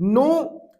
9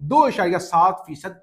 2.7%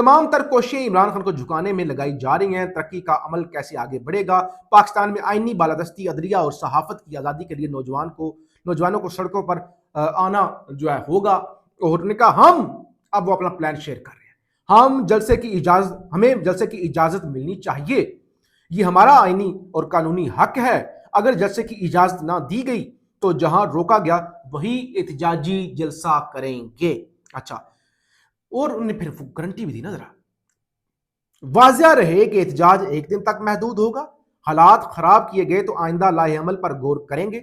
تمام تر کوششیں عمران خان کو جھکانے میں لگائی جا رہی ہیں. ترقی کا عمل کیسے آگے بڑھے گا؟ پاکستان میں آئینی بالادستی، عدلیہ اور صحافت کی آزادی کے لیے نوجوانوں کو سڑکوں پر آنا جو ہے ہوگا. اور نے کہا ہم اب وہ اپنا پلان شیئر کر رہے ہیں. ہمیں جلسے کی اجازت ملنی چاہیے. یہ ہمارا آئینی اور قانونی حق ہے. اگر جلسے کی اجازت نہ دی گئی تو جہاں روکا گیا وہی احتجاجی جلسہ کریں گے. اچھا، اور انہوں نے پھر گارنٹی بھی دی نا، ذرا واضح رہے کہ احتجاج ایک دن تک محدود ہوگا. حالات خراب کیے گئے تو آئندہ لائحہ عمل پر غور کریں گے.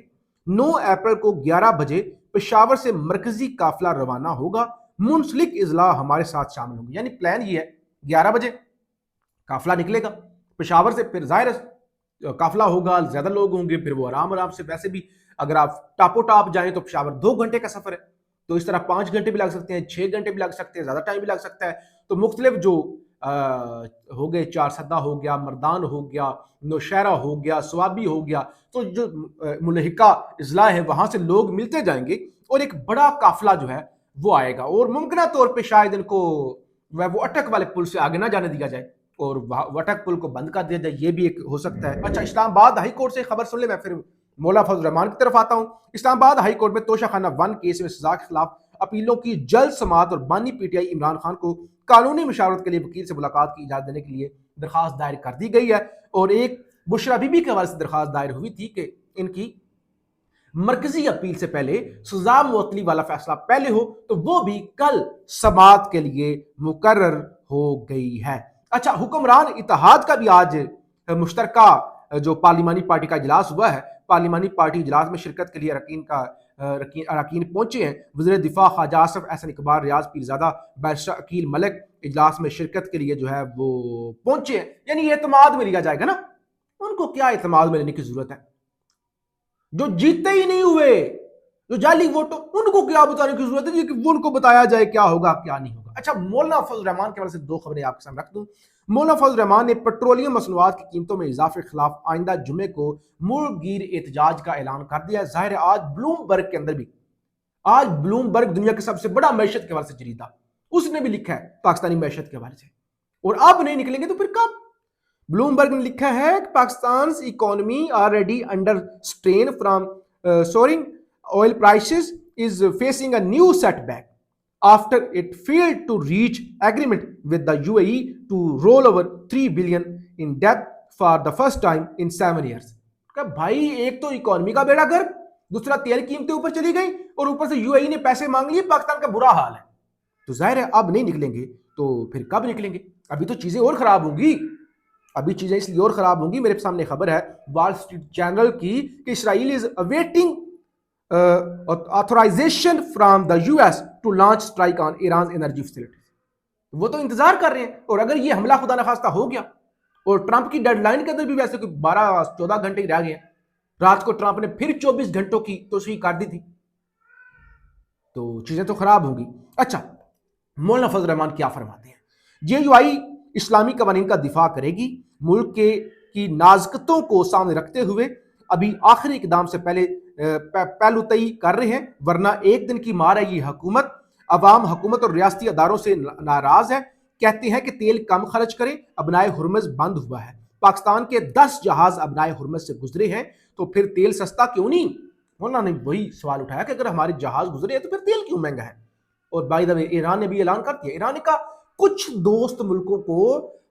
9 اپریل کو 11 بجے پشاور سے مرکزی قافلہ روانہ ہوگا. منسلک اضلاع ہمارے ساتھ شامل ہوں گے. یعنی پلان یہ ہے 11 بجے قافلہ نکلے گا پشاور سے. پھر ظاہر قافلہ ہوگا، زیادہ لوگ ہوں گے، پھر وہ آرام سے، ویسے بھی اگر آپ ٹاپو ٹاپ جائیں تو پشاور 2 گھنٹے کا سفر ہے، تو اس طرح 5 گھنٹے بھی لگ سکتے ہیں، 6 گھنٹے بھی لگ سکتے ہیں، زیادہ ٹائم بھی لگ سکتا ہے. تو مختلف جو ہو گئے، 4 سدہ ہو گیا، مردان ہو گیا، نوشہرہ ہو گیا، سوابی ہو گیا، تو جو ملحقہ اضلاع ہے وہاں سے لوگ ملتے جائیں گے اور ایک بڑا قافلہ جو ہے وہ آئے گا. اور ممکنہ طور پہ شاید ان کو وہ اٹک والے پل سے آگے نہ جانے دیا جائے اور اٹک پل کو بند کر دیا جائے، یہ بھی ایک ہو سکتا ہے. اچھا، اسلام آباد ہائی کورٹ سے خبر سن لے، میں پھر مولا فضل الرحمان کی طرف آتا ہوں. اسلام آباد ہائی کورٹ میں توشہ خانہ 1 کیس میں سزا کے خلاف اپیلوں کی جلد سماعت اور بانی P T I Imran Khan کو قانونی مشاورت کے لیے وکیل سے ملاقات کی اجازت دینے کے لیے درخواست دائر کر دی گئی ہے. اور ایک بشرا بی بی کے حوالے سے درخواست دائر ہوئی تھی کہ ان کی مرکزی اپیل سے پہلے سزا معطلی والا فیصلہ پہلے ہو، تو وہ بھی کل سماعت کے لیے مقرر ہو گئی ہے. اچھا، حکمران اتحاد کا بھی آج مشترکہ جو پارلیمانی پارٹی کا اجلاس ہوا ہے، پارلیمانی پارٹی اجلاس میں شرکت کے لیے اراکین پہنچے ہیں. وزیر دفاع خواجہ آصف احسن اقبال، ریاض پیرزادہ، بیرسٹر عقیل ملک اجلاس میں شرکت کے لیے جو ہے وہ پہنچے ہیں. یعنی اعتماد میں لیا جائے گا نا. ان کو کیا اعتماد میں لینے کی ضرورت ہے؟ جو جیتے ہی نہیں ہوئے، جو جعلی ووٹوں، ان کو کیا بتانے کی ضرورت ہے کہ وہ ان کو بتایا جائے کیا ہوگا کیا نہیں ہوگا. اچھا، مولانا فضل الرحمان کے حوالے سے 2 خبریں آپ کے سامنے رکھ دوں. مولانا فضل الرحمان نے پیٹرولیم مصنوعات کی قیمتوں میں اضافے کے خلاف آئندہ جمعے کو ملک گیر احتجاج کا اعلان کر دیا ہے. ظاہر ہے آج بلوم برگ کے اندر بھی، آج بلوم برگ دنیا کے سب سے بڑا معیشت کے حوالے سے جریدہ، اس نے بھی لکھا ہے پاکستانی معیشت کے حوالے سے. اور اب نہیں نکلیں گے تو پھر کب؟ بلوم برگ نے لکھا ہے کہ پاکستان's economy already under strain from soaring oil prices is facing a new setback after it failed to reach agreement with the UAE to roll over 3 billion in debt for the first time in 7 years. کہ بھائی ایک تو economy کا بیڑا گرک، دوسرا تیل قیمتیں اوپر چلی گئی، اور اوپر سے UAE نے پیسے مانگ لیے. پاکستان کا برا حال ہے. تو ظاہر ہے اب نہیں نکلیں گے تو پھر کب نکلیں گے؟ ابھی تو چیزیں اور خراب ہوں گی. ابھی چیزیں اس لیے اور خراب ہوں گی، میرے سامنے خبر ہے وال اسٹریٹ جرنل کی کہ اسرائیل از اویٹنگ authorization from the US to launch strike on Iran's energy facilities. وہ تو انتظار کر رہے ہیں. اور اگر یہ حملہ خدا نخواستہ ہو گیا، اور ٹرمپ کی ڈیڈ لائن کے اندر بھی ویسے کوئی 12-14 گھنٹے ہی رہ گئے ہیں، رات کو ٹرمپ نے پھر 24 گھنٹوں کی توسیع کر دی تھی، تو چیزیں تو خراب ہوں گی. اچھا، مولانا فضل الرحمان کیا فرماتے ہیں؟ JUI اسلامی قوانین کا دفاع کرے گی. ملک کی نازکتوں کو سامنے رکھتے ہوئے ابھی آخری اقدام سے پہلو طئی کر رہے ہیں، ورنہ ایک دن کی مار ہے یہ حکومت. عوام حکومت اور ریاستی اداروں سے ناراض ہے، کہتے ہیں کہ تیل کم خرچ کریں. ابنائے ہرمز بند ہوا ہے، پاکستان کے 10 جہاز ابنائے ہرمز سے گزرے ہیں، تو پھر تیل سستا کیوں نہیں؟ مولانا نے وہی سوال اٹھایا کہ اگر ہمارے جہاز گزرے ہیں تو پھر تیل کیوں مہنگا ہے؟ اور بائی دا وے ایران نے بھی اعلان کر دیا. ایران نے کہا کچھ دوست ملکوں کو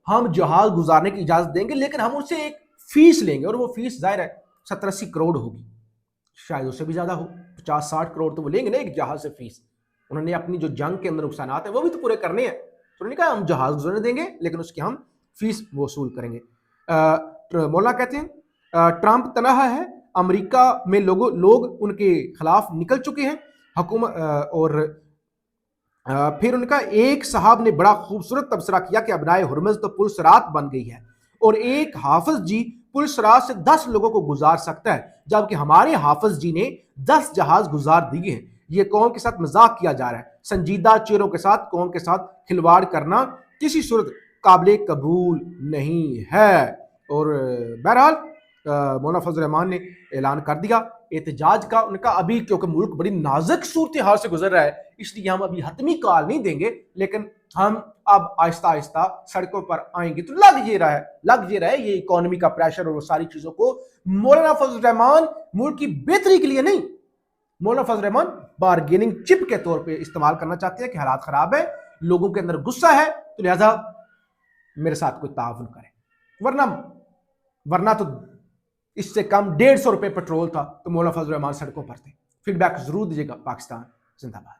ہم جہاز گزارنے کی اجازت دیں گے، لیکن ہم ان سے ایک فیس لیں گے، اور وہ فیس ظاہر ہے 70-80 کروڑ ہوگی، شاید اس سے بھی زیادہ ہو، 50-60 کروڑ تو وہ لیں گے نا ایک جہاز سے فیس. انہوں نے اپنی جو جنگ کے اندر نقصانات ہیں وہ بھی تو پورے کرنے ہیں، تو انہوں نے کہا ہم جہاز گزرنے دیں گے لیکن اس کی ہم فیس وصول کریں گے. مولانا کہتے ہیں ٹرمپ تنہا ہے، امریکہ میں لوگ ان کے خلاف نکل چکے ہیں. حکومت اور پھر ان کا ایک صاحب نے بڑا خوبصورت تبصرہ کیا کہ ابنائے ہرمز تو پل صراط بن گئی ہے، اور ایک حافظ جی پل صراط سے 10 لوگوں کو گزار سکتا ہے، جبکہ ہمارے حافظ جی نے 10 جہاز گزار دیے ہیں. یہ قوم کے ساتھ مذاق کیا جا رہا ہے. سنجیدہ چہروں کے ساتھ قوم کے ساتھ کھلواڑ کرنا کسی صورت قابل قبول نہیں ہے. اور بہرحال مولانا فضل الرحمان نے اعلان کر دیا احتجاج کا. ان کا ابھی کیونکہ ملک بڑی نازک صورتحال سے گزر رہا ہے، اس لیے ہم ابھی حتمی کال نہیں دیں گے، لیکن ہم اب آہستہ آہستہ سڑکوں پر آئیں گے. تو لگ یہ رہا ہے یہ اکانومی کا پریشر اور وہ ساری چیزوں کو مولانا فضل الرحمان ملک کی بہتری کے لیے نہیں, مولانا فضل الرحمان بارگیننگ چپ کے طور پہ استعمال کرنا چاہتے ہیں کہ حالات خراب ہے, لوگوں کے اندر غصہ ہے, تو لہذا میرے ساتھ کوئی تعاون کرے. ورنہ تو اس سے کم 150 روپے پیٹرول تھا تو مولانا فضل الرحمان سڑکوں پر تھے. فیڈ بیک ضرور دیجیے گا. پاکستان زندہ باد.